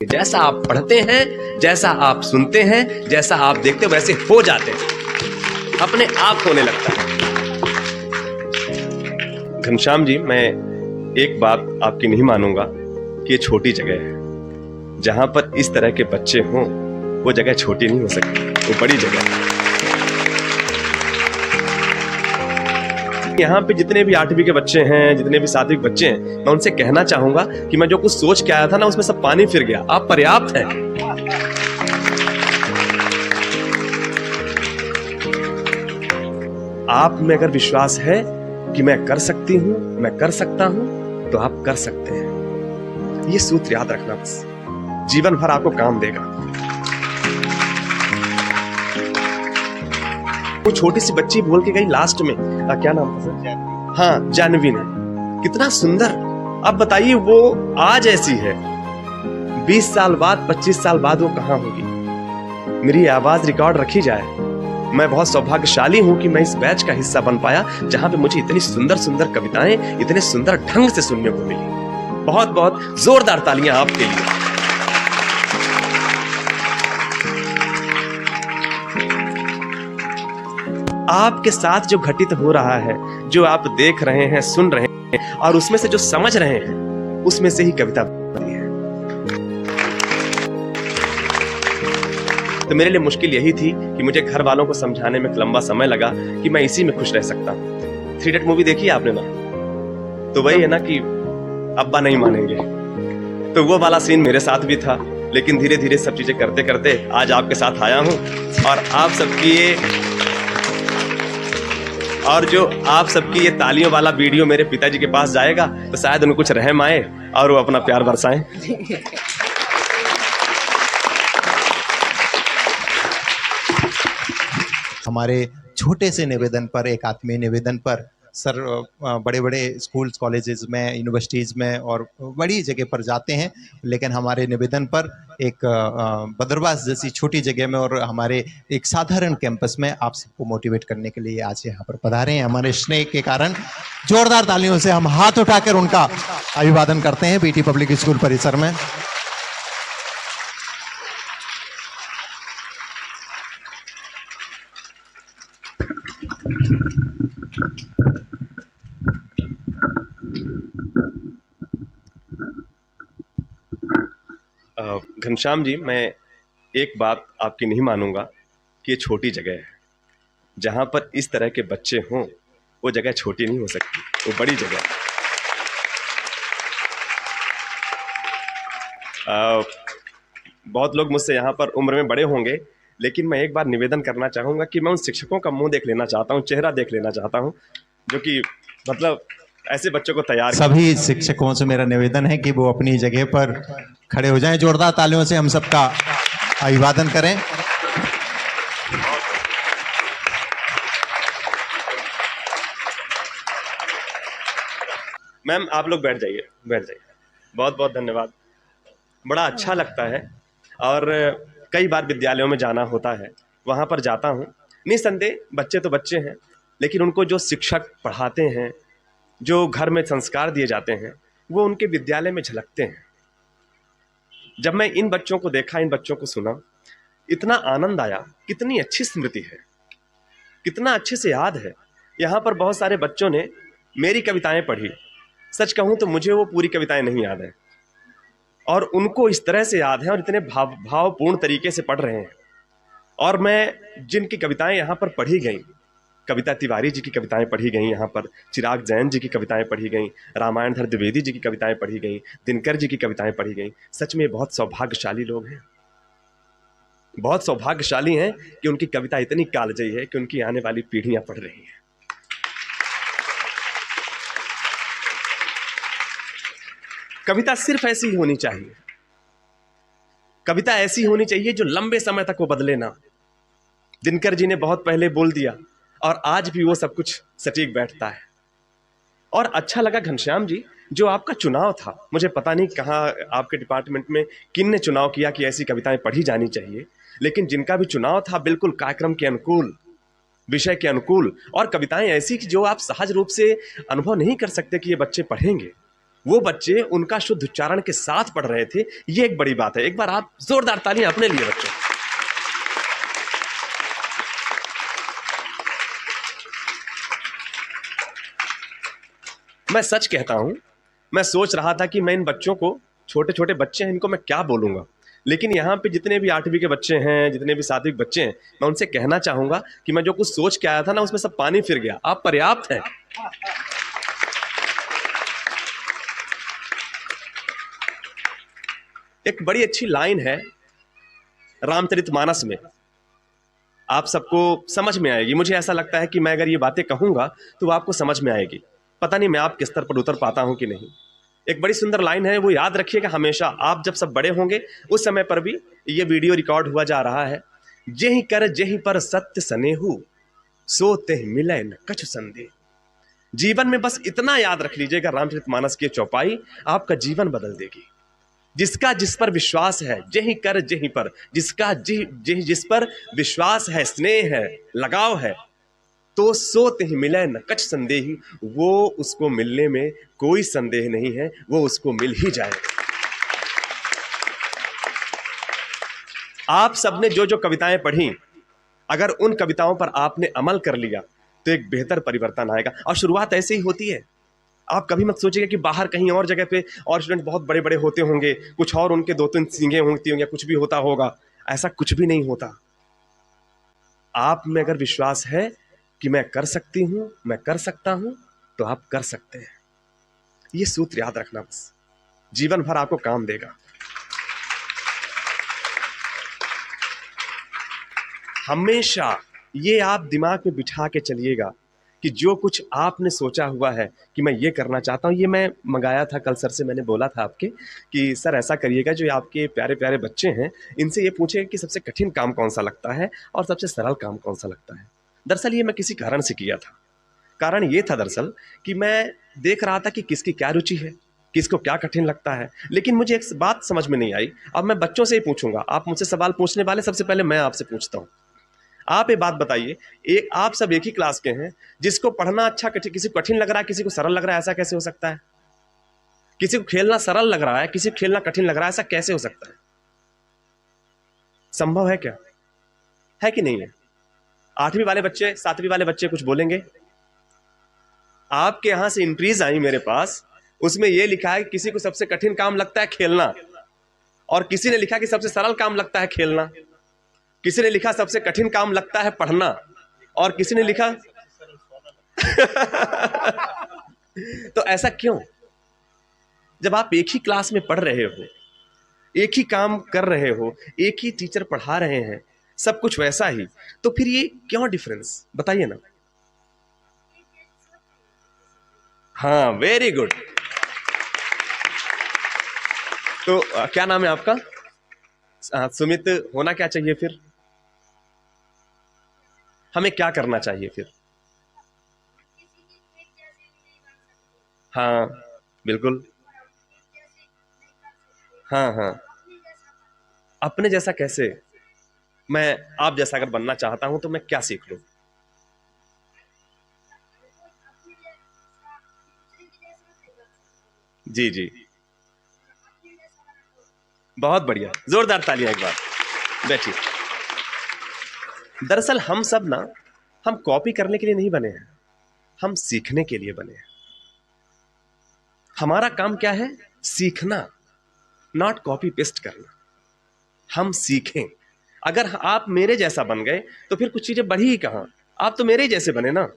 जैसा आप पढ़ते हैं, जैसा आप सुनते हैं, जैसा आप देखते हो वैसे हो जाते हैं, अपने आप होने लगता है। घनश्याम जी, मैं एक बात आपकी नहीं मानूंगा कि ये छोटी जगह है। जहां पर इस तरह के बच्चे हों, वो जगह छोटी नहीं हो सकती, वो बड़ी जगह है। यहाँ पे जितने भी 8वीं के बच्चे हैं, जितने भी 7वीं के बच्चे हैं, मैं उनसे कहना चाहूंगा कि मैं जो कुछ सोच के आया था ना, उसमें सब पानी फिर गया। आप पर्याप्त हैं। आप में अगर विश्वास है कि मैं कर सकती हूं, मैं कर सकता हूं, तो आप कर सकते हैं। ये सूत्र याद रखना, बस जीवन भर आपको काम देगा। वो छोटी सी बच्ची बोल के गई लास्ट में, क्या नाम था सर? हाँ, जानवी ने। कितना सुंदर। अब बताइए, वो आज ऐसी है, 20 साल बाद, 25 साल बाद वो कहां होगी? मेरी आवाज रिकॉर्ड रखी जाए। मैं बहुत सौभाग्यशाली हूं कि मैं इस बैच का हिस्सा बन पाया, जहां पे मुझे इतनी सुंदर सुंदर कविताएं इतने सुंदर ढंग से सुनने को मिली। बहुत बहुत जोरदार तालियां आपके लिए। आपके साथ जो घटित हो रहा है, जो आप देख रहे हैं, सुन रहे हैं, और उसमें से जो समझ रहे हैं, उसमें से ही कविता बनती है। तो मेरे लिए मुश्किल यही थी कि मुझे घर वालों को समझाने में लंबा समय लगा कि मैं इसी में खुश रह सकता हूँ। 3 इडियट मूवी देखी आपने ना? तो वही है ना कि अब्बा नहीं मानेंगे, तो वो वाला सीन मेरे साथ भी था। लेकिन धीरे धीरे सब चीजें करते करते आज आपके साथ आया हूँ, और आप सबकी ये तालियों वाला वीडियो मेरे पिताजी के पास जाएगा, तो शायद उनको कुछ रहम आए और वो अपना प्यार बरसाएं। हमारे छोटे से निवेदन पर, एक आत्मीय निवेदन पर, सर बड़े बड़े स्कूल्स, कॉलेजेस में, यूनिवर्सिटीज़ में और बड़ी जगह पर जाते हैं, लेकिन हमारे निवेदन पर एक बदरवास जैसी छोटी जगह में और हमारे एक साधारण कैंपस में आप सबको मोटिवेट करने के लिए आज यहाँ पर पधारे हैं। हमारे स्नेह के कारण जोरदार तालियों से हम हाथ उठाकर उनका अभिवादन करते हैं बीटी पब्लिक स्कूल परिसर में। घनश्याम जी, मैं एक बात आपकी नहीं मानूंगा कि ये छोटी जगह है। जहां पर इस तरह के बच्चे हों, वो जगह छोटी नहीं हो सकती, वो बड़ी जगह है। बहुत लोग मुझसे यहाँ पर उम्र में बड़े होंगे, लेकिन मैं एक बार निवेदन करना चाहूंगा कि मैं उन शिक्षकों का मुंह देख लेना चाहता हूँ, चेहरा देख लेना चाहता हूँ, जो कि मतलब ऐसे बच्चों को तैयार। सभी शिक्षकों से मेरा निवेदन है कि वो अपनी जगह पर खड़े हो जाएं। जोरदार तालियों से हम सबका अभिवादन करें। मैम, आप लोग बैठ जाइए, बैठ जाइए। बहुत बहुत धन्यवाद। बड़ा अच्छा लगता है, और कई बार विद्यालयों में जाना होता है, वहाँ पर जाता हूँ। निसंदेह बच्चे तो बच्चे हैं, लेकिन उनको जो शिक्षक पढ़ाते हैं, जो घर में संस्कार दिए जाते हैं, वो उनके विद्यालय में झलकते हैं। जब मैं इन बच्चों को देखा, इन बच्चों को सुना, इतना आनंद आया। कितनी अच्छी स्मृति है, कितना अच्छे से याद है। यहाँ पर बहुत सारे बच्चों ने मेरी कविताएं पढ़ी। सच कहूँ तो मुझे वो पूरी कविताएं नहीं याद है, और उनको इस तरह से याद है और इतने भावपूर्ण तरीके से पढ़ रहे हैं। और मैं जिनकी कविताएं यहाँ पर पढ़ी गई, कविता तिवारी जी की कविताएं पढ़ी गई, यहाँ पर चिराग जैन जी की कविताएं पढ़ी गई, रामायणधर द्विवेदी जी की कविताएं पढ़ी गई, दिनकर जी की कविताएं पढ़ी गई। सच में बहुत सौभाग्यशाली लोग हैं, बहुत सौभाग्यशाली हैं कि उनकी कविता इतनी कालजयी है कि उनकी आने वाली पीढ़ियां पढ़ रही हैं। कविता सिर्फ ऐसी ही होनी चाहिए। कविता ऐसी होनी चाहिए जो लंबे समय तक वो बदले ना। दिनकर जी ने बहुत पहले बोल दिया, और आज भी वो सब कुछ सटीक बैठता है। और अच्छा लगा घनश्याम जी, जो आपका चुनाव था, मुझे पता नहीं कहाँ आपके डिपार्टमेंट में किन ने चुनाव किया कि ऐसी कविताएं पढ़ी जानी चाहिए, लेकिन जिनका भी चुनाव था बिल्कुल कार्यक्रम के अनुकूल, विषय के अनुकूल, और कविताएं ऐसी कि जो आप सहज रूप से अनुभव नहीं कर सकते कि ये बच्चे पढ़ेंगे। वो बच्चे उनका शुद्ध उच्चारण के साथ पढ़ रहे थे। ये एक बड़ी बात है। एक बार आप जोरदार तालियां अपने लिए बच्चों। मैं सच कहता हूं, मैं सोच रहा था कि मैं इन बच्चों को, छोटे छोटे बच्चे हैं, इनको मैं क्या बोलूंगा, लेकिन यहाँ पे जितने भी 8वीं के बच्चे हैं, जितने भी 7वीं के बच्चे हैं, मैं उनसे कहना चाहूंगा कि मैं जो कुछ सोच के आया था ना, उसमें सब पानी फिर गया। आप पर्याप्त हैं। एक बड़ी अच्छी लाइन है रामचरितमानस में, आप सबको समझ में आएगी। मुझे ऐसा लगता है कि मैं अगर ये बातें कहूंगा तो वो आपको समझ में आएगी। पता नहीं मैं आपके स्तर पर उतर पाता हूं कि नहीं। एक बड़ी सुंदर लाइन है, वो याद रखिएगा हमेशा। आप जब सब बड़े होंगे उस समय पर भी ये वीडियो रिकॉर्ड हुआ जा रहा है। जेहि कर जेहि पर सत्य सनेहु, सो तेहि मिलै न कछु संदेह। जीवन में बस इतना याद रख लीजिएगा, रामचरितमानस की चौपाई आपका जीवन बदल देगी। जिसका जिस पर विश्वास है, जेहि कर जेहि पर, जिसका जिस पर विश्वास है, स्नेह है, लगाव है, तो सो तेहि मिलै न कछ संदेही। वो उसको मिलने में कोई संदेह नहीं है, वो उसको मिल ही जाएगा। आप सबने जो जो कविताएं पढ़ी, अगर उन कविताओं पर आपने अमल कर लिया तो एक बेहतर परिवर्तन आएगा। और शुरुआत ऐसे ही होती है। आप कभी मत सोचिएगा कि बाहर कहीं और जगह पे और स्टूडेंट बहुत बड़े बड़े होते होंगे, कुछ और उनके 2-3 सींगें होती होंगी, कुछ भी होता होगा। ऐसा कुछ भी नहीं होता। आप में अगर विश्वास है कि मैं कर सकती हूं, मैं कर सकता हूं, तो आप कर सकते हैं। ये सूत्र याद रखना, बस जीवन भर आपको काम देगा। हमेशा ये आप दिमाग में बिठा के चलिएगा कि जो कुछ आपने सोचा हुआ है कि मैं ये करना चाहता हूँ, ये मैं मंगाया था कल सर से, मैंने बोला था आपके कि सर ऐसा करिएगा, जो आपके प्यारे प्यारे बच्चे हैं इनसे ये पूछेगा कि सबसे कठिन काम कौन सा लगता है और सबसे सरल काम कौन सा लगता है। दरअसल ये मैं किसी कारण से किया था। कारण ये था दरअसल कि मैं देख रहा था कि किसकी क्या रुचि है, किसको क्या कठिन लगता है। लेकिन मुझे एक बात समझ में नहीं आई। अब मैं बच्चों से ही पूछूंगा, आप मुझसे सवाल पूछने वाले, सबसे पहले मैं आपसे पूछता हूँ। आप ये बात बताइए, एक आप सब एक ही क्लास के हैं, जिसको पढ़ना अच्छा किसी को कठिन लग रहा है, किसी को सरल लग रहा है, ऐसा कैसे हो सकता है? किसी को खेलना सरल लग रहा है, किसी को खेलना कठिन लग रहा है, ऐसा कैसे हो सकता है? संभव है क्या? है कि नहीं है? 8वीं वाले बच्चे, 7वीं वाले बच्चे कुछ बोलेंगे? आपके यहां से एंट्रीज आई मेरे पास, उसमें यह लिखा है कि किसी को सबसे कठिन काम लगता है खेलना, और किसी ने लिखा कि सबसे सरल काम लगता है खेलना, किसी ने लिखा सबसे कठिन काम लगता है पढ़ना, और किसी ने लिखा तो ऐसा क्यों? जब आप एक ही क्लास में पढ़ रहे हो, एक ही काम कर रहे हो, एक ही टीचर पढ़ा रहे हैं, सब कुछ वैसा ही, तो फिर ये क्यों डिफरेंस? बताइए ना। हाँ, वेरी गुड। तो क्या नाम है आपका? सुमित होना क्या चाहिए फिर? हमें क्या करना चाहिए फिर? हाँ, बिल्कुल। हाँ हाँ। अपने जैसा कैसे? मैं आप जैसा अगर बनना चाहता हूं तो मैं क्या सीख लूं? जी जी, बहुत बढ़िया, जोरदार तालियां एक बार। बैठिए। दरअसल हम सब ना, हम कॉपी करने के लिए नहीं बने हैं, हम सीखने के लिए बने हैं। हमारा काम क्या है? सीखना, नॉट कॉपी पेस्ट करना। हम सीखें। अगर आप मेरे जैसा बन गए तो फिर कुछ चीजें बढ़ी ही कहां? आप तो मेरे जैसे बने ना,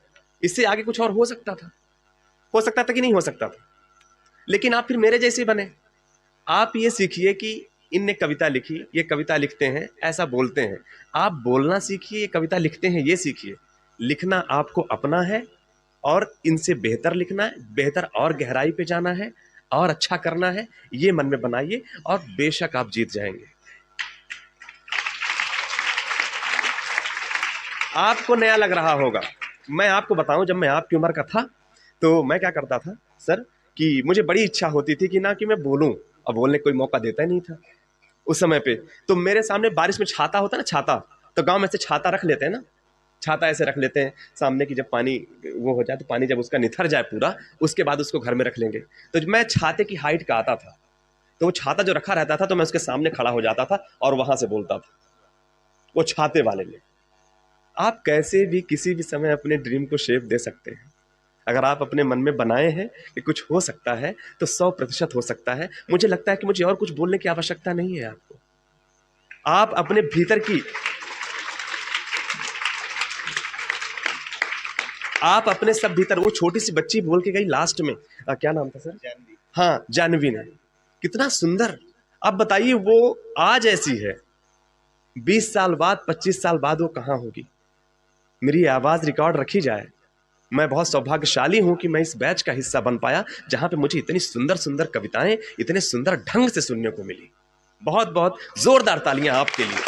इससे आगे कुछ और हो सकता था, हो सकता था कि नहीं हो सकता था? लेकिन आप फिर मेरे जैसे बने। आप ये सीखिए कि इनने कविता लिखी, ये कविता लिखते हैं, ऐसा बोलते हैं। आप बोलना सीखिए, ये कविता लिखते हैं, ये सीखिए। लिखना आपको अपना है, और इनसे बेहतर लिखना है, बेहतर और गहराई पे जाना है, और अच्छा करना है। ये मन में बनाइए और बेशक आप जीत जाएंगे। आपको नया लग रहा होगा। मैं आपको बताऊं, जब मैं आपकी उम्र का था तो मैं क्या करता था सर, कि मुझे बड़ी इच्छा होती थी कि ना कि मैं बोलूं, और बोलने कोई मौका देता ही नहीं था उस समय पे। तो मेरे सामने बारिश में छाता होता ना, छाता, तो गांव में से छाता रख लेते हैं ना, छाता ऐसे रख लेते हैं सामने की, जब पानी वो हो जाए तो पानी जब उसका निथर जाए पूरा, उसके बाद उसको घर में रख लेंगे। तो मैं छाते की हाइट का आता था, तो वो छाता जो रखा रहता था तो मैं उसके सामने खड़ा हो जाता था और वहां से बोलता था, वो छाते वाले में। आप कैसे भी किसी भी समय अपने ड्रीम को शेप दे सकते हैं। अगर आप अपने मन में बनाए हैं कि कुछ हो सकता है तो 100% हो सकता है। मुझे लगता है कि मुझे और कुछ बोलने की आवश्यकता नहीं है आपको। आप अपने भीतर की, आप अपने सब भीतर, वो छोटी सी बच्ची बोल के गई लास्ट में, क्या नाम था सर? जानवी। हाँ, जानवी ने, कितना सुंदर। अब बताइए वो आज ऐसी है, 20 साल बाद, 25 साल बाद वो कहां होगी? मेरी आवाज रिकॉर्ड रखी जाए। मैं बहुत सौभाग्यशाली हूं कि मैं इस बैच का हिस्सा बन पाया, जहां पे मुझे इतनी सुंदर सुंदर कविताएं इतने सुंदर ढंग से सुनने को मिली। बहुत बहुत जोरदार तालियां आपके लिए।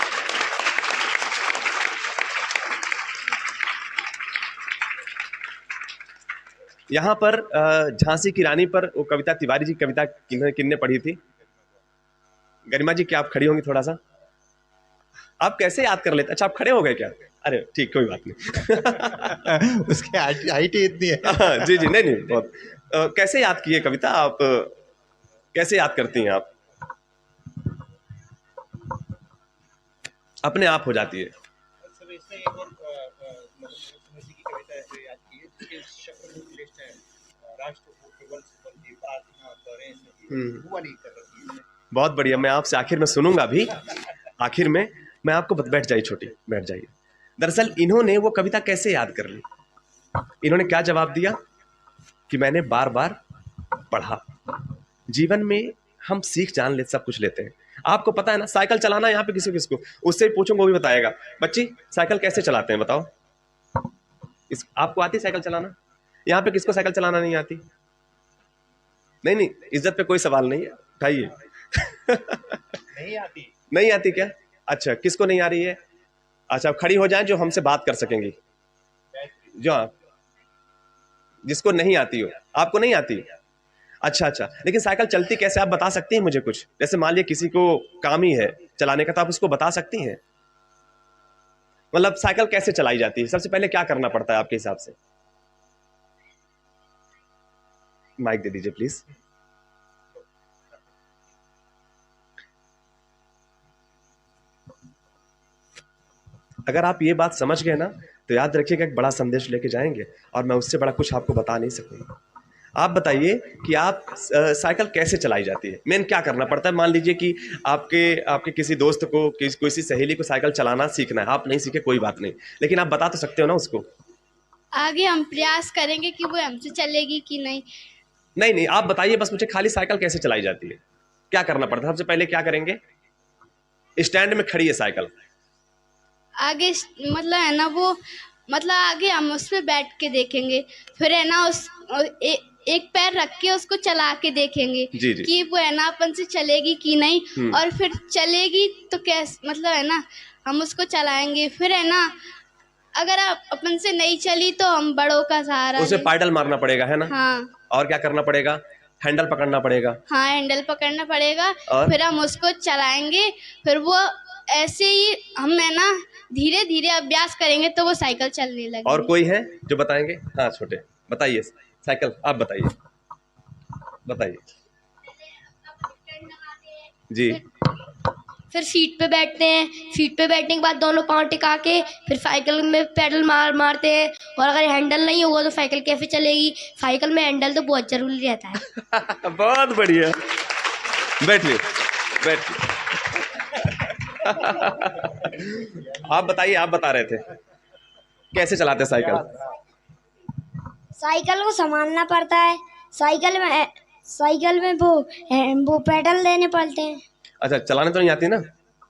यहां पर झांसी की रानी पर वो कविता, तिवारी जी कविता किन्ने पढ़ी थी? गरिमा जी, क्या आप खड़ी होंगी थोड़ा सा? आप कैसे याद कर लेते? अच्छा, आप खड़े हो गए क्या? अरे ठीक, कोई बात नहीं। उसकी हाइट ही इतनी है। जी जी, नहीं नहीं, बहुत कैसे याद किए कविता आप? कैसे याद करती हैं आप? अपने आप हो जाती है। बहुत बढ़िया, मैं आपसे आखिर में सुनूंगा भी। आखिर में मैं आपको बैठ जाइए छोटी, बैठ जाइए। दरअसल इन्होंने वो कविता कैसे याद कर ली? इन्होंने क्या जवाब दिया कि मैंने बार बार पढ़ा। जीवन में हम सीख जान ले, सब कुछ लेते हैं। आपको पता है ना, साइकिल चलाना यहाँ पे किसी किसको उससे पूछूंगा वो भी बताएगा। बच्ची, साइकिल कैसे चलाते हैं बताओ? आपको आती साइकिल चलाना? यहाँ पे किसको साइकिल चलाना नहीं आती? नहीं नहीं, इज्जत पे कोई सवाल नहीं है, उठाइए। नहीं आती? नहीं आती क्या? अच्छा, किसको नहीं आ रही है? अच्छा, खड़ी हो जाएं जो हमसे बात कर सकेंगी, जो आप, जिसको नहीं आती हो। आपको नहीं आती? अच्छा अच्छा, लेकिन साइकिल चलती कैसे आप बता सकती हैं मुझे कुछ? जैसे मान लिया किसी को काम ही है चलाने का, तो आप उसको बता सकती हैं? मतलब साइकिल कैसे चलाई जाती है, सबसे पहले क्या करना पड़ता है आपके हिसाब से? माइक दे दीजिए प्लीज। अगर आप ये बात समझ गए ना, तो याद रखिएगा एक बड़ा संदेश लेके जाएंगे, और मैं उससे बड़ा कुछ आपको बता नहीं सकूंगा। आप बताइए कि आप साइकिल कैसे चलाई जाती है, मेन क्या करना पड़ता है? मान लीजिए कि आपके आपके किसी दोस्त को, किसी सहेली को साइकिल चलाना सीखना है, आप नहीं सीखे कोई बात नहीं, लेकिन आप बता तो सकते हो ना उसको। आगे हम प्रयास करेंगे कि वो हमसे चलेगी कि नहीं। नहीं नहीं, आप बताइए बस मुझे खाली, साइकिल कैसे चलाई जाती है, क्या करना पड़ता है? सबसे पहले क्या करेंगे? स्टैंड में खड़ी है साइकिल, आगे मतलब है ना वो, मतलब आगे हम उस पर बैठ के देखेंगे, फिर है ना उस एक पैर रख के उसको चला के देखेंगे जी जी। कि वो है ना अपन से चलेगी कि नहीं, और फिर चलेगी तो कैसे, मतलब है ना हम उसको चलाएंगे। फिर है ना अगर आप अपन से नहीं चली तो हम बड़ों का सहारा उसे पैडल मारना पड़ेगा, है ना? हाँ। और क्या करना पड़ेगा? हैंडल पकड़ना पड़ेगा। हाँ, हैंडल पकड़ना पड़ेगा, और फिर हम उसको चलाएंगे। फिर वो ऐसे ही हम है ना धीरे धीरे अभ्यास करेंगे तो वो साइकिल चलने लगेगी। और कोई है जो बताएंगे? हाँ छोटे, बताइए साइकिल, आप बताइए, बताइए जी। फिर सीट पे बैठते हैं, सीट पे बैठने के बाद दोनों पांव टिका के फिर साइकिल में पेडल मारते हैं। और अगर हैंडल नहीं होगा तो साइकिल कैसे चलेगी? साइकिल में हैंडल तो बहुत जरूरी रहता है। बहुत बढ़िया, बैठिए बैठिए। आप बताइए, आप बता रहे थे कैसे चलाते साइकिल? साइकिल को संभालना पड़ता है, साइकिल में वो पेडल देने पड़ते हैं। अच्छा, चलाने तो नहीं आती ना?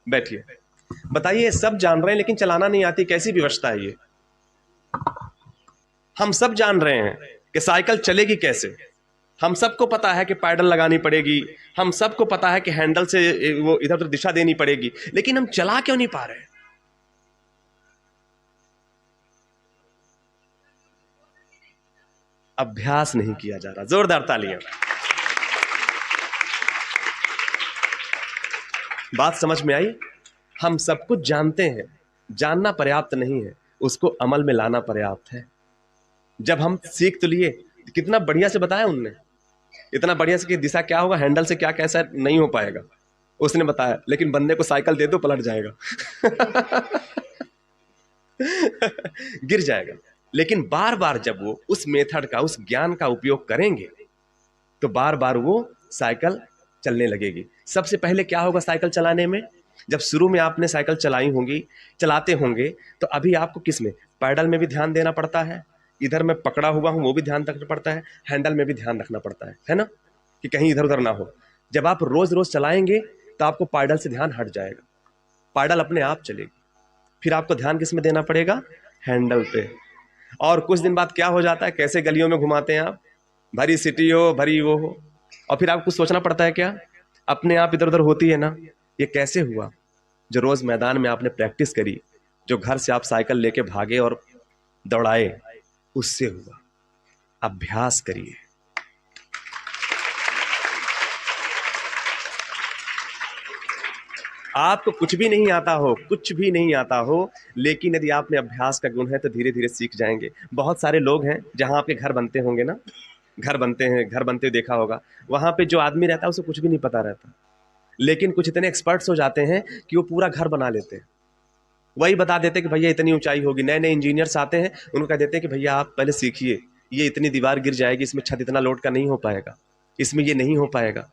बैठिए, बताइए। सब जान रहे हैं लेकिन चलाना नहीं आती, कैसी व्यवस्था है ये? हम सब जान रहे हैं कि साइकिल चलेगी कैसे, हम सबको पता है कि पैडल लगानी पड़ेगी, हम सबको पता है कि हैंडल से वो इधर उधर दिशा देनी पड़ेगी, लेकिन हम चला क्यों नहीं पा रहे? अभ्यास नहीं किया जा रहा। जोरदार तालियां। बात समझ में आई? हम सब कुछ जानते हैं, जानना पर्याप्त नहीं है, उसको अमल में लाना पर्याप्त है। जब हम सीख तो लिए, कितना बढ़िया से बताया उनने, इतना बढ़िया से कि दिशा क्या होगा, हैंडल से क्या कैसा नहीं हो पाएगा उसने बताया, लेकिन बंदे को साइकिल दे दो पलट जाएगा गिर जाएगा। लेकिन बार बार जब वो उस मेथड का, उस ज्ञान का उपयोग करेंगे तो बार बार वो साइकिल चलने लगेगी। सबसे पहले क्या होगा साइकिल चलाने में, जब शुरू में आपने साइकिल चलाई होंगी, चलाते होंगे, तो अभी आपको किस में, पैडल में भी ध्यान देना पड़ता है, इधर मैं पकड़ा हुआ हूं वो भी ध्यान रखना पड़ता है, हैंडल में भी ध्यान रखना पड़ता है ना, कि कहीं इधर उधर ना हो। जब आप रोज रोज चलाएंगे तो आपको पैडल से ध्यान हट जाएगा, पैडल अपने आप चलेगी, फिर आपको ध्यान किस में देना पड़ेगा, हैंडल पे। और कुछ दिन बाद क्या हो जाता है, कैसे गलियों में घुमाते हैं आप, भरी सिटी हो, भरी वो हो, और फिर आपको सोचना पड़ता है क्या, अपने आप इधर उधर होती है ना। ये कैसे हुआ, जो रोज मैदान में आपने प्रैक्टिस करी, जो घर से आप साइकिल लेके भागे और दौड़ाए, उससे हुआ। अभ्यास करिए। आपको कुछ भी नहीं आता हो, कुछ भी नहीं आता हो, लेकिन यदि आप में अभ्यास का गुण है तो धीरे धीरे सीख जाएंगे। बहुत सारे लोग हैं, जहां आपके घर बनते होंगे ना, घर बनते हैं, घर बनते देखा होगा, वहां पे जो आदमी रहता है उसे कुछ भी नहीं पता रहता, लेकिन कुछ इतने एक्सपर्ट्स हो जाते हैं कि वो पूरा घर बना लेते हैं। वही बता देते हैं कि भैया इतनी ऊंचाई होगी। नए नए इंजीनियर्स आते हैं, उनको कह देते हैं कि भैया आप पहले सीखिए, ये इतनी दीवार गिर जाएगी, इसमें छत इतना लोड का नहीं हो पाएगा, इसमें ये नहीं हो पाएगा।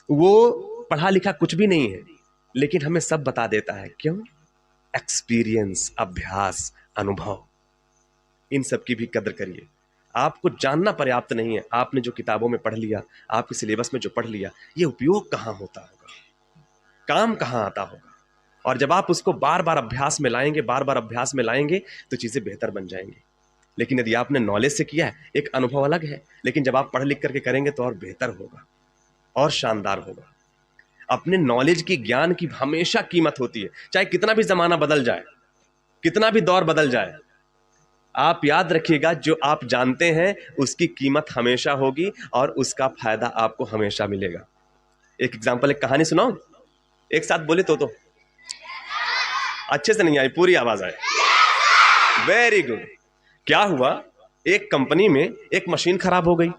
वो पढ़ा लिखा कुछ भी नहीं है, लेकिन हमें सब बता देता है। क्यों? एक्सपीरियंस, अभ्यास, अनुभव। इन सब की भी कदर करिए। आपको जानना पर्याप्त नहीं है, आपने जो किताबों में पढ़ लिया, आपके सिलेबस में जो पढ़ लिया, ये उपयोग कहाँ होता होगा, काम कहाँ आता होगा। और जब आप उसको बार बार अभ्यास में लाएंगे, बार बार अभ्यास में लाएंगे, तो चीजें बेहतर बन जाएंगी। लेकिन यदि आपने नॉलेज से किया है, एक अनुभव अलग है, लेकिन जब आप पढ़ लिख करके करेंगे तो और बेहतर होगा और शानदार होगा। अपने नॉलेज की, ज्ञान की हमेशा कीमत होती है, चाहे कितना भी जमाना बदल जाए, कितना भी दौर बदल जाए। आप याद रखिएगा, जो आप जानते हैं उसकी कीमत हमेशा होगी और उसका फायदा आपको हमेशा मिलेगा। एक एग्जांपल, एक कहानी सुनाओ, एक साथ बोले तो अच्छे से नहीं आई, पूरी आवाज आए। Very good. क्या हुआ, एक कंपनी में एक मशीन खराब हो गई।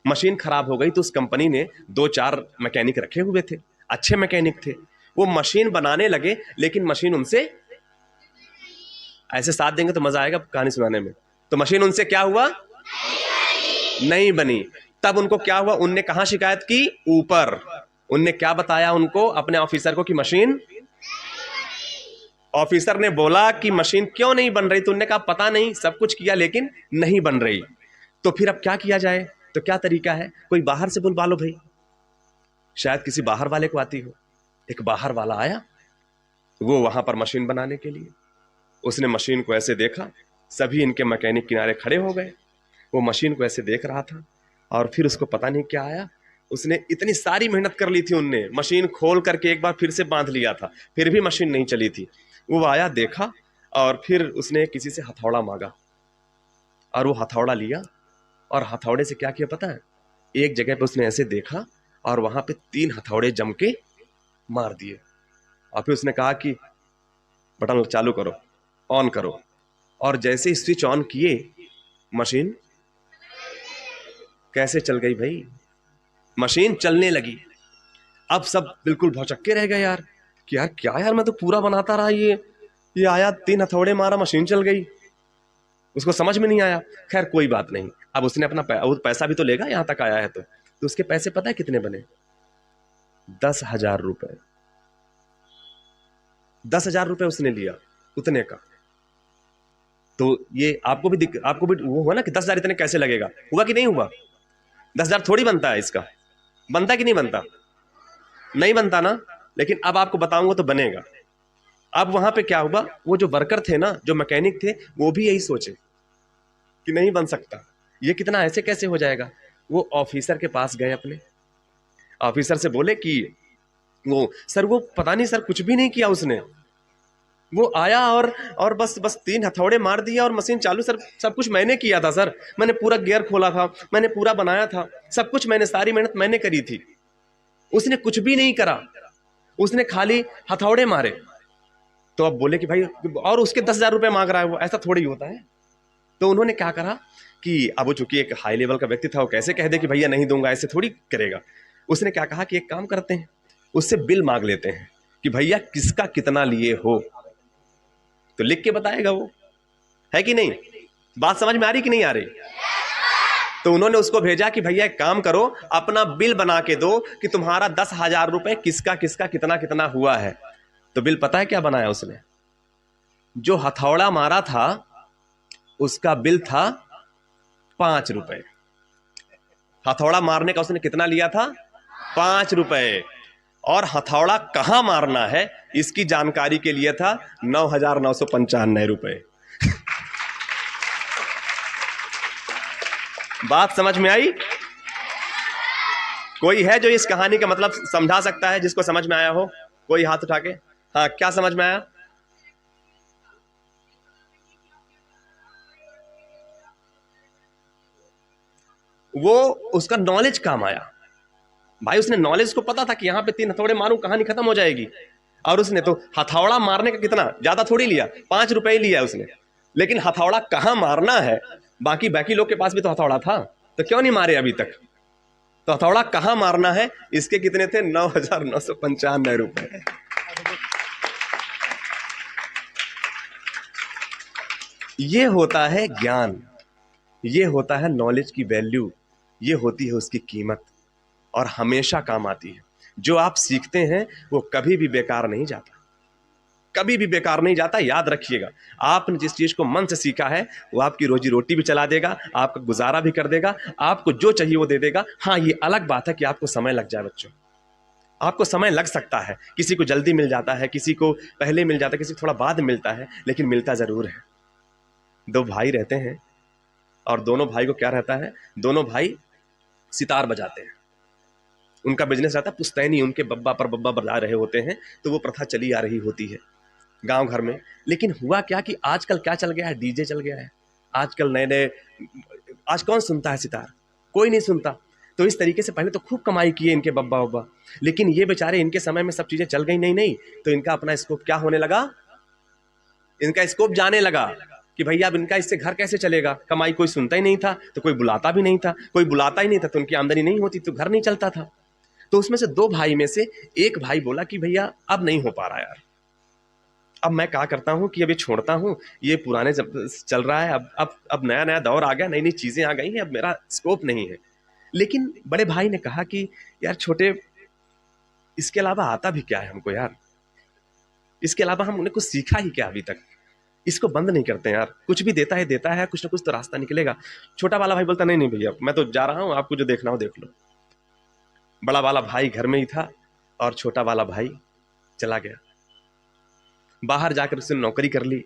मशीन खराब हो गई तो उस कंपनी ने 2-4 मैकेनिक रखे हुए थे, अच्छे मैकेनिक थे। वो मशीन बनाने लगे, लेकिन मशीन उनसे, ऐसे साथ देंगे तो मजा आएगा कहानी सुनाने में, तो मशीन उनसे क्या हुआ, नहीं बनी। तब उनको क्या हुआ, उनने कहां शिकायत की, ऊपर। उनने क्या बताया उनको, अपने ऑफिसर को, कि मशीन, ऑफिसर ने बोला कि मशीन क्यों नहीं बन रही, तो उन्होंने कहा पता नहीं, सब कुछ किया लेकिन नहीं बन रही। तो फिर अब क्या किया जाए, तो क्या तरीका है, कोई बाहर से बुलवा लो भाई, शायद किसी बाहर वाले को आती हो। एक बाहर वाला आया, वो वहां पर मशीन बनाने के लिए। उसने मशीन को ऐसे देखा, सभी इनके मैकेनिक किनारे खड़े हो गए, वो मशीन को ऐसे देख रहा था। और फिर उसको पता नहीं क्या आया, उसने इतनी सारी मेहनत कर ली थी, उनने मशीन खोल करके एक बार फिर से बांध लिया था, फिर भी मशीन नहीं चली थी। वो आया, देखा, और फिर उसने किसी से हथौड़ा मांगा, और वो हथौड़ा लिया, और हथौड़े से क्या किया पता है, एक जगह पे उसने ऐसे देखा और वहां पे 3 हथौड़े जम के मार दिए। और फिर उसने कहा कि बटन चालू करो, ऑन करो, और जैसे स्विच ऑन किए, मशीन कैसे चल गई भाई, मशीन चलने लगी। अब सब बिल्कुल भौचक्के रह गए यार, कि यार क्या यार, मैं तो पूरा बनाता रहा, ये आया, 3 हथौड़े मारा, मशीन चल गई। उसको समझ में नहीं आया। खैर कोई बात नहीं, अब उसने अपना पैसा भी तो लेगा, यहां तक आया है तो उसके पैसे पता है कितने बने, 10,000 रुपए। 10,000 रुपए उसने लिया उतने का। तो ये आपको भी वो हुआ ना कि 10,000 इतने कैसे लगेगा, हुआ कि नहीं हुआ। 10,000 थोड़ी बनता है, इसका बनता कि नहीं बनता, नहीं बनता ना। लेकिन अब आपको बताऊंगा तो बनेगा। अब वहां पे क्या हुआ, वो जो वर्कर थे ना, जो मैकेनिक थे, वो भी यही सोचे कि नहीं बन सकता, ये कितना ऐसे कैसे हो जाएगा। वो ऑफिसर के पास गए, अपने ऑफिसर से बोले कि वो सर, वो पता नहीं सर, कुछ भी नहीं किया उसने, वो आया और बस 3 हथौड़े मार दिया और मशीन चालू। सर सब कुछ मैंने किया था सर, मैंने पूरा गियर खोला था, मैंने पूरा बनाया था, सब कुछ मैंने, सारी मेहनत मैंने करी थी, उसने कुछ भी नहीं करा, उसने खाली हथौड़े मारे। तो अब बोले कि भाई, और उसके 10,000 रुपये मांग रहा है वो, ऐसा थोड़ी होता है। तो उन्होंने क्या करा कि अब वो चूंकि एक हाई लेवल का व्यक्ति था, वो कैसे कह दे कि भैया नहीं दूंगा, ऐसे थोड़ी करेगा। उसने क्या कहा कि एक काम करते हैं, उससे बिल मांग लेते हैं कि भैया किसका कितना लिए हो, तो लिख के बताएगा वो, है कि नहीं? बात समझ में आ रही कि नहीं आ रही? तो उन्होंने उसको भेजा कि भैया एक काम करो, अपना बिल बना के दो कि तुम्हारा 10,000 रुपए किसका किसका कितना कितना हुआ है। तो बिल पता है क्या बनाया उसने? जो हथौड़ा मारा था उसका बिल था 5 रुपए। हथौड़ा मारने का उसने कितना लिया था? 5 रुपए। और हथौड़ा कहां मारना है इसकी जानकारी के लिए था 9,995 रुपए। बात समझ में आई? कोई है जो इस कहानी का मतलब समझा सकता है, जिसको समझ में आया हो? कोई हाथ उठा के। हाँ, क्या समझ में आया? वो उसका नॉलेज काम आया भाई। उसने नॉलेज को पता था कि यहां पे 3 हथौड़े मारूं कहानी खत्म हो जाएगी, और उसने तो हथौड़ा मारने का कितना ज्यादा थोड़ी लिया, 5 रुपए ही लिया उसने, लेकिन हथौड़ा कहां मारना है, बाकी लोग के पास भी तो हथौड़ा था, तो क्यों नहीं मारे अभी तक? तो हथौड़ा कहां मारना है इसके कितने थे? 9,995 रुपए। ये होता है ज्ञान, ये होता है नॉलेज की वैल्यू, ये होती है उसकी कीमत, और हमेशा काम आती है। जो आप सीखते हैं वो कभी भी बेकार नहीं जाता, कभी भी बेकार नहीं जाता। याद रखिएगा, आपने जिस चीज को मन से सीखा है वो आपकी रोजी रोटी भी चला देगा, आपका गुजारा भी कर देगा, आपको जो चाहिए वो दे देगा। हाँ, ये अलग बात है कि आपको समय लग जाए। बच्चों, आपको समय लग सकता है, किसी को जल्दी मिल जाता है, किसी को पहले मिल जाता है, किसी को थोड़ा बाद मिलता है, लेकिन मिलता जरूर है। 2 भाई रहते हैं और दोनों भाई को क्या रहता है? दोनों भाई सितार बजाते हैं। उनका बिजनेस रहता है पुश्तैनी, उनके बब्बा पर बब्बा बजा रहे होते हैं, तो वो प्रथा चली आ रही होती है गांव घर में। लेकिन हुआ क्या कि आजकल क्या चल गया है? डीजे चल गया है। आजकल नए नए, आज कौन सुनता है सितार? कोई नहीं सुनता। तो इस तरीके से पहले तो खूब कमाई किए इनके बब्बा बब्बा, लेकिन ये बेचारे, इनके समय में सब चीजें चल गई नहीं, तो इनका अपना स्कोप क्या होने लगा? इनका स्कोप जाने लगा कि भैया अब इनका इससे घर कैसे चलेगा? कमाई कोई सुनता ही नहीं था, तो कोई बुलाता भी नहीं था, कोई बुलाता ही नहीं था तो उनकी आमदनी नहीं होती, तो घर नहीं चलता था। तो उसमें से 2 भाई में से एक भाई बोला कि भैया अब नहीं हो पा रहा यार, अब मैं क्या करता हूं कि अभी छोड़ता हूं, ये पुराने चल रहा है, अब नया नया दौर आ गया, नई नई चीजें आ गई हैं, अब मेरा स्कोप नहीं है। लेकिन बड़े भाई ने कहा कि यार छोटे, इसके अलावा आता भी क्या है हमको यार? इसके अलावा हमने कुछ सीखा ही क्या अभी तक? इसको बंद नहीं करते यार, कुछ भी देता है, कुछ ना कुछ तो रास्ता निकलेगा। छोटा वाला भाई बोलता नहीं भैया, मैं तो जा रहा हूं, आपको जो देखना हो देख लो। बड़ा वाला भाई घर में ही था और छोटा वाला भाई चला गया बाहर, जाकर उसने नौकरी कर ली,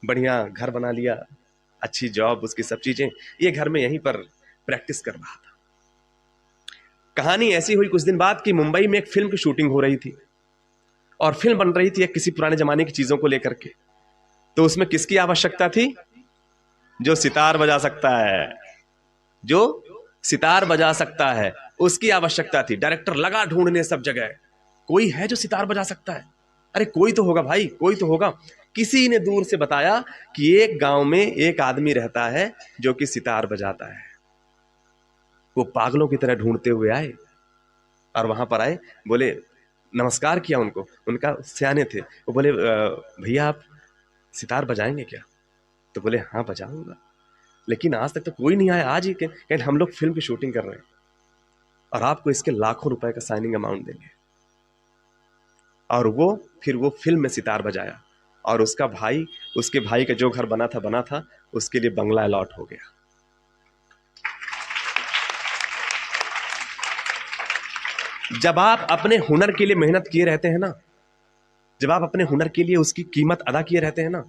बढ़िया घर बना लिया, अच्छी जॉब, उसकी सब चीजें। ये घर में यहीं पर प्रैक्टिस कर रहा था। कहानी ऐसी हुई कुछ दिन बाद कि मुंबई में एक फिल्म की शूटिंग हो रही थी, और फिल्म बन रही थी एक किसी पुराने जमाने की चीजों को लेकर के। तो उसमें किसकी आवश्यकता थी? जो सितार बजा सकता है, जो सितार बजा सकता है, उसकी आवश्यकता थी। डायरेक्टर लगा ढूंढने सब जगह, कोई है जो सितार बजा सकता है? अरे कोई तो होगा भाई, कोई तो होगा। किसी ने दूर से बताया कि एक गांव में एक आदमी रहता है जो कि सितार बजाता है। वो पागलों की तरह ढूंढते हुए आए और वहां पर आए, बोले, नमस्कार किया उनको, उनका सियाने थे, वो बोले भैया आप सितार बजाएंगे क्या? तो बोले हाँ बजाऊंगा, लेकिन आज तक तो कोई नहीं आया, आज ही कहीं हम लोग फिल्म की शूटिंग कर रहे हैं और आपको इसके लाखों रुपए का साइनिंग अमाउंट देंगे। और फिर वो फिल्म में सितार बजाया, और उसका भाई, उसके भाई का जो घर बना था, उसके लिए बंगला अलॉट हो गया। जब आप अपने हुनर के लिए मेहनत किए रहते हैं ना, जब आप अपने हुनर के लिए उसकी कीमत अदा किए रहते हैं ना,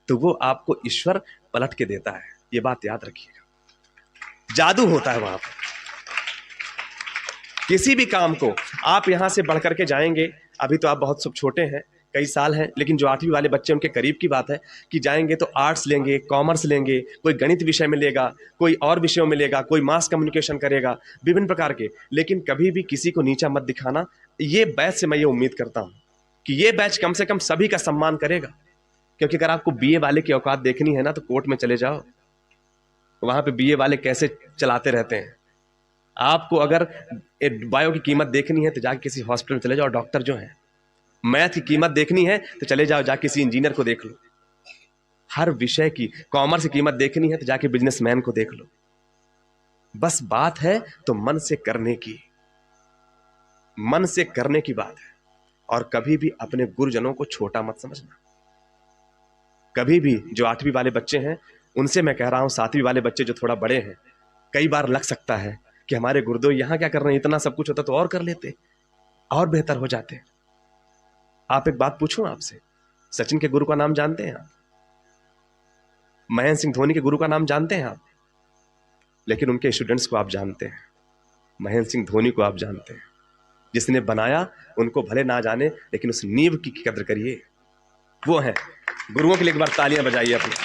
तो वो आपको ईश्वर पलट के देता है। ये बात याद रखिएगा, जादू होता है वहां पर। किसी भी काम को आप यहां से बढ़ करके जाएंगे, अभी तो आप बहुत सब छोटे हैं, कई साल हैं, लेकिन जो 8वीं वाले बच्चे, उनके करीब की बात है कि जाएंगे तो आर्ट्स लेंगे, कॉमर्स लेंगे, कोई गणित विषय में लेगा, कोई और विषयों में लेगा, कोई मास कम्युनिकेशन करेगा, विभिन्न प्रकार के। लेकिन कभी भी किसी को नीचा मत दिखाना। ये बैच से मैं ये उम्मीद करता हूं कि ये बैच कम से कम सभी का सम्मान करेगा। क्योंकि अगर आपको बीए वाले की औकात देखनी है ना, तो कोर्ट में चले जाओ, वहां पे बीए वाले कैसे चलाते रहते हैं। आपको अगर बायो की कीमत देखनी है तो जाके किसी हॉस्पिटल में चले जाओ, डॉक्टर जो है। मैथ की कीमत देखनी है तो चले जाओ, जाके किसी इंजीनियर को देख लो। हर विषय की, कॉमर्स की कीमत देखनी है तो जाके बिजनेसमैन को देख लो। बस बात है तो मन से करने की, मन से करने की बात है। और कभी भी अपने गुरुजनों को छोटा मत समझना। कभी भी जो 8वीं वाले बच्चे हैं उनसे मैं कह रहा हूं, 7वीं वाले बच्चे जो थोड़ा बड़े हैं, कई बार लग सकता है कि हमारे गुरुदेव यहां क्या कर रहे हैं, इतना सब कुछ होता तो और कर लेते, और बेहतर हो जाते। आप एक बात पूछूं आपसे, सचिन के गुरु का नाम जानते हैं आप? महेंद्र सिंह धोनी के गुरु का नाम जानते हैं आप? लेकिन उनके स्टूडेंट्स को आप जानते हैं, महेंद्र सिंह धोनी को आप जानते हैं। जिसने बनाया उनको भले ना जाने, लेकिन उस नींव की कदर करिए, वो है। गुरुओं के लिए एक बार तालियां बजाइए अपने।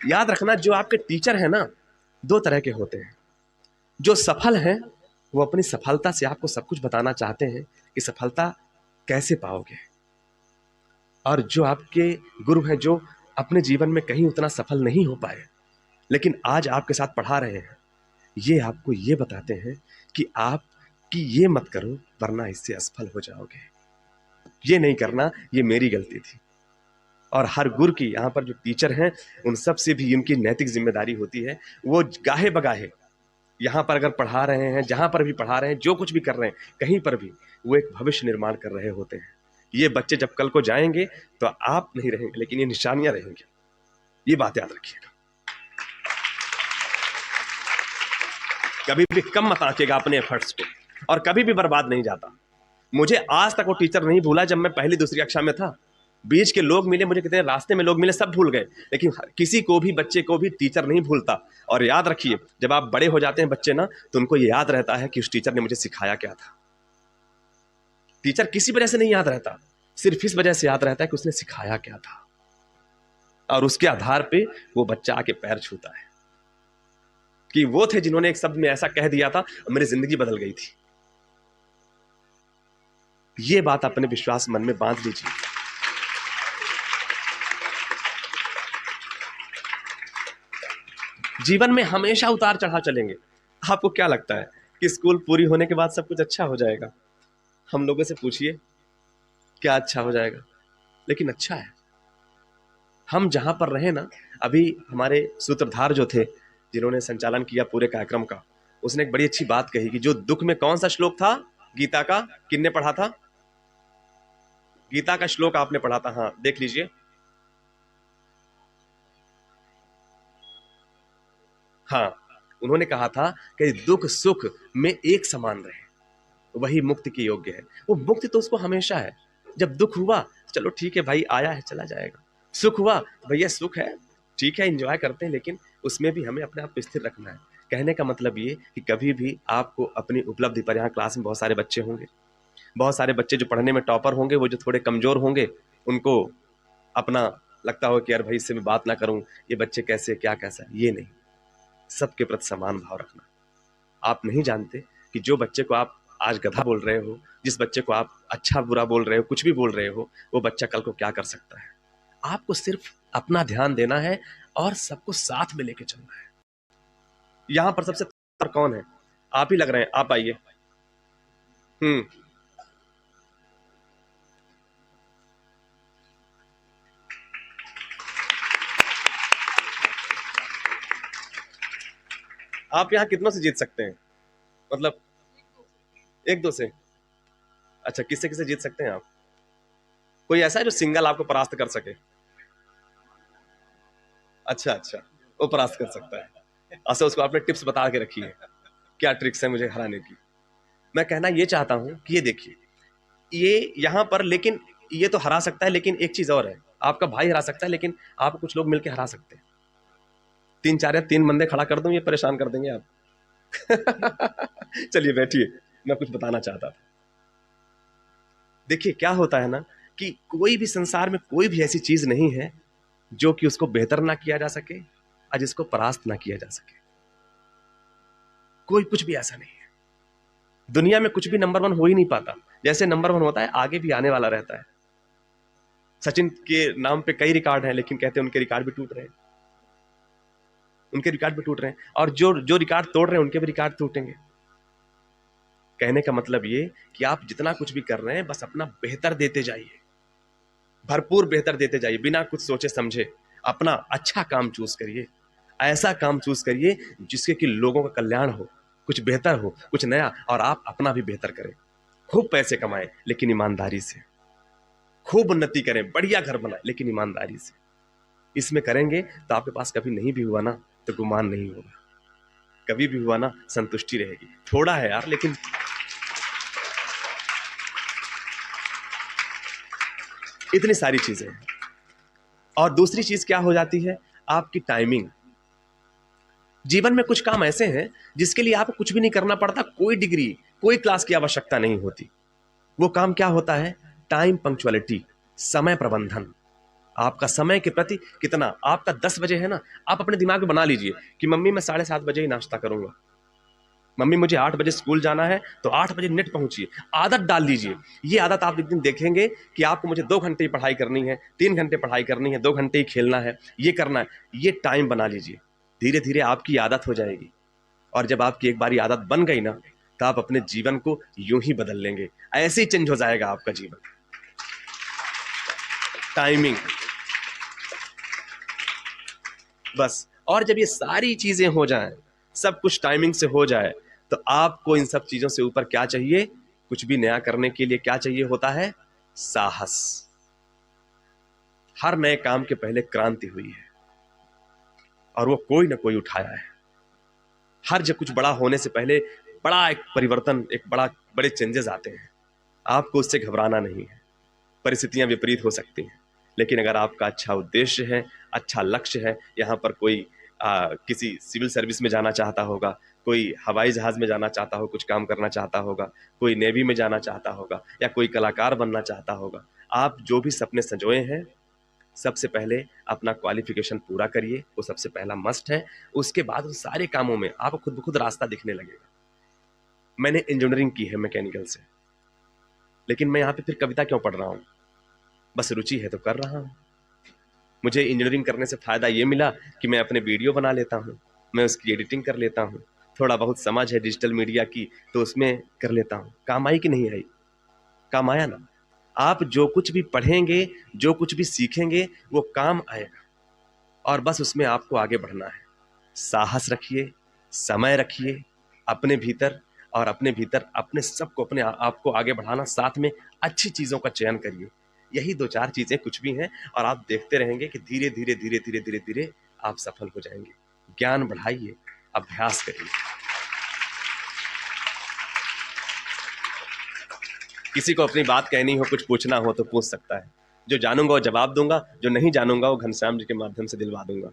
याद रखना, जो आपके टीचर हैं ना, 2 तरह के होते हैं। जो सफल हैं वो अपनी सफलता से आपको सब कुछ बताना चाहते हैं कि सफलता कैसे पाओगे। और जो आपके गुरु हैं, जो अपने जीवन में कहीं उतना सफल नहीं हो पाए, लेकिन आज आपके साथ पढ़ा रहे हैं, ये आपको ये बताते हैं कि आप कि ये मत करो वरना इससे असफल हो जाओगे। ये नहीं करना, ये मेरी गलती थी। और हर गुरु की, यहाँ पर जो टीचर हैं उन सब से भी उनकी नैतिक जिम्मेदारी होती है। वो गाहे बगाहे यहाँ पर अगर पढ़ा रहे हैं, जहाँ पर भी पढ़ा रहे हैं, जो कुछ भी कर रहे हैं, कहीं पर भी वो एक भविष्य निर्माण कर रहे होते हैं। ये बच्चे जब कल को जाएंगे तो आप नहीं रहेंगे, लेकिन ये निशानियां रहेंगी। ये बात याद रखिएगा। कभी भी कम मत आंकिएगा अपने एफर्ट्स को, और कभी भी बर्बाद नहीं जाता। मुझे आज तक वो टीचर नहीं भूला जब मैं पहली दूसरी कक्षा में था। बीच के लोग मिले मुझे, कितने रास्ते में लोग मिले, सब भूल गए, लेकिन किसी को भी, बच्चे को भी टीचर नहीं भूलता। और याद रखिए, जब आप बड़े हो जाते हैं बच्चे ना, तो उनको ये याद रहता है कि उस टीचर ने मुझे सिखाया क्या था। टीचर किसी वजह से नहीं याद रहता, सिर्फ इस वजह से याद रहता है कि उसने सिखाया क्या था। और उसके आधार पे वो बच्चा आके पैर छूता है कि वो थे जिन्होंने एक शब्द में ऐसा कह दिया था, मेरी जिंदगी बदल गई थी। ये बात अपने विश्वास मन में बांध लीजिए। जीवन में हमेशा उतार चढ़ाव चलेंगे। आपको क्या लगता है कि स्कूल पूरी होने के बाद सब कुछ अच्छा हो जाएगा? हम लोगों से पूछिए, क्या अच्छा हो जाएगा? लेकिन अच्छा है। हम जहां पर रहे ना, अभी हमारे सूत्रधार जो थे, जिन्होंने संचालन किया पूरे कार्यक्रम का, उसने एक बड़ी अच्छी बात कही कि जो दुख में, कौन सा श्लोक था गीता का, किसने पढ़ा था? गीता का श्लोक आपने पढ़ा था, हाँ देख लीजिए। हाँ, उन्होंने कहा था कि दुख सुख में एक समान रहे, वही मुक्ति के योग्य है। वो मुक्ति तो उसको हमेशा है। जब दुख हुआ, चलो ठीक है भाई, आया है चला जाएगा। सुख हुआ, भैया सुख है, ठीक है एंजॉय करते हैं, लेकिन उसमें भी हमें अपने आप को स्थिर रखना है। कहने का मतलब ये कि कभी भी आपको अपनी उपलब्धि पर, यहाँ क्लास में बहुत सारे बच्चे होंगे, बहुत सारे बच्चे जो पढ़ने में टॉपर होंगे, वो जो थोड़े कमजोर होंगे, उनको अपना लगता हो कि यार भाई इससे मैं बात ना करूं, ये बच्चे कैसे, क्या कैसा, ये नहीं। सबके प्रति समान भाव रखना। आप नहीं जानते कि जो बच्चे को आप आज गधा बोल रहे हो, जिस बच्चे को आप अच्छा बुरा बोल रहे हो, कुछ भी बोल रहे हो, वो बच्चा कल को क्या कर सकता है। आपको सिर्फ अपना ध्यान देना है और सबको साथ में लेके चलना है। यहां पर सबसे कौन है? आप ही लग रहे हैं, आप आइए। आप यहां कितनों से जीत सकते हैं? मतलब 1-2 से? अच्छा, किससे किससे जीत सकते हैं आप? कोई ऐसा है जो सिंगल आपको परास्त कर सके? अच्छा, वो परास्त कर सकता है। अच्छा, उसको आपने टिप्स बता के रखी है, क्या ट्रिक्स है मुझे हराने की। मैं कहना ये चाहता हूं कि ये देखिए, ये यहां पर, लेकिन ये तो हरा सकता है, लेकिन एक चीज और है, आपका भाई हरा सकता है, लेकिन आप कुछ लोग मिलकर हरा सकते हैं। 3-4 या 3 बंदे खड़ा कर दूं, ये परेशान कर देंगे आप। चलिए बैठिए, मैं कुछ बताना चाहता था। देखिए क्या होता है ना, कि कोई भी संसार में कोई भी ऐसी चीज नहीं है जो कि उसको बेहतर ना किया जा सके और जिसको परास्त ना किया जा सके। कोई कुछ भी ऐसा नहीं है। दुनिया में कुछ भी नंबर 1 हो ही नहीं पाता। जैसे नंबर 1 होता है, आगे भी आने वाला रहता है। सचिन के नाम पे कई रिकॉर्ड हैं, लेकिन कहते हैं उनके रिकॉर्ड भी टूट रहे हैं, उनके रिकॉर्ड भी टूट रहे हैं, और जो जो रिकॉर्ड तोड़ रहे हैं उनके भी रिकॉर्ड टूटेंगे। कहने का मतलब ये कि आप जितना कुछ भी कर रहे हैं, बस अपना बेहतर देते जाइए, भरपूर बेहतर देते जाइए, बिना कुछ सोचे समझे। अपना अच्छा काम चूज करिए, ऐसा काम चूज करिए जिसके कि लोगों का कल्याण हो, कुछ बेहतर हो, कुछ नया, और आप अपना भी बेहतर करें। खूब पैसे कमाएं, लेकिन ईमानदारी से। खूब उन्नति करें, बढ़िया घर बनाएं, लेकिन ईमानदारी से। इसमें करेंगे तो आपके पास कभी नहीं भी हुआ ना तो गुमान नहीं होगा, कभी भी हुआ ना संतुष्टि रहेगी। थोड़ा है यार, लेकिन इतनी सारी चीजें हैं। और दूसरी चीज क्या हो जाती है, आपकी टाइमिंग। जीवन में कुछ काम ऐसे हैं जिसके लिए आपको कुछ भी नहीं करना पड़ता, कोई डिग्री, कोई क्लास की आवश्यकता नहीं होती। वो काम क्या होता है, टाइम पंक्चुअलिटी, समय प्रबंधन। आपका समय के प्रति कितना, आपका 10 बजे है ना, आप अपने दिमाग में बना लीजिए कि मम्मी मैं 7:30 बजे ही नाश्ता करूंगा, मम्मी मुझे 8 बजे स्कूल जाना है, तो 8 बजे नेट पहुंचिए। आदत डाल लीजिए। ये आदत आप एक दिन देखेंगे कि आपको मुझे 2 घंटे ही पढ़ाई करनी है, 3 घंटे पढ़ाई करनी है, 2 घंटे ही खेलना है, ये करना है। ये टाइम बना लीजिए, धीरे धीरे आपकी आदत हो जाएगी। और जब आपकी एक बारी आदत बन गई ना, तो आप अपने जीवन को यूं ही बदल लेंगे, ऐसे ही चेंज हो जाएगा आपका जीवन। टाइमिंग बस। और जब ये सारी चीजें हो जाएं, सब कुछ टाइमिंग से हो जाए, तो आपको इन सब चीजों से ऊपर क्या चाहिए, कुछ भी नया करने के लिए क्या चाहिए होता है, साहस। हर नए काम के पहले क्रांति हुई है, और वो कोई ना कोई उठाया है। हर जब कुछ बड़ा होने से पहले बड़ा एक परिवर्तन, एक बड़े चेंजेस आते हैं। आपको उससे घबराना नहीं है। परिस्थितियां विपरीत हो सकती हैं, लेकिन अगर आपका अच्छा उद्देश्य है, अच्छा लक्ष्य है, यहाँ पर कोई किसी सिविल सर्विस में जाना चाहता होगा, कोई हवाई जहाज में जाना चाहता हो, कुछ काम करना चाहता होगा, कोई नेवी में जाना चाहता होगा, या कोई कलाकार बनना चाहता होगा, आप जो भी सपने संजोए हैं, सबसे पहले अपना क्वालिफिकेशन पूरा करिए। वो सबसे पहला मस्ट है। उसके बाद उन सारे कामों में आपको खुद ब खुद रास्ता दिखने लगेगा। मैंने इंजीनियरिंग की है मैकेनिकल से, लेकिन मैं यहाँ पे फिर कविता क्यों पढ़ रहा हूँ, बस रुचि है तो कर रहा हूँ। मुझे इंजीनियरिंग करने से फायदा ये मिला कि मैं अपने वीडियो बना लेता हूँ, मैं उसकी एडिटिंग कर लेता हूँ, थोड़ा बहुत समझ है डिजिटल मीडिया की तो उसमें कर लेता हूँ। काम आई कि नहीं आई, काम आया ना। आप जो कुछ भी पढ़ेंगे, जो कुछ भी सीखेंगे, वो काम आएगा, और बस उसमें आपको आगे बढ़ना है। साहस रखिए, समय रखिए अपने भीतर, और अपने भीतर अपने सबको, अपने आप को आगे बढ़ाना, साथ में अच्छी चीजों का चयन करिए। यही 2-4 चीजें कुछ भी हैं, और आप देखते रहेंगे कि धीरे धीरे धीरे धीरे धीरे धीरे आप सफल हो जाएंगे। ज्ञान बढ़ाइए, अभ्यास करिए। किसी को अपनी बात कहनी हो, कुछ पूछना हो तो पूछ सकता है। जो जानूंगा वो जवाब दूंगा, जो नहीं जानूंगा वो घनश्याम जी के माध्यम से दिलवा दूंगा।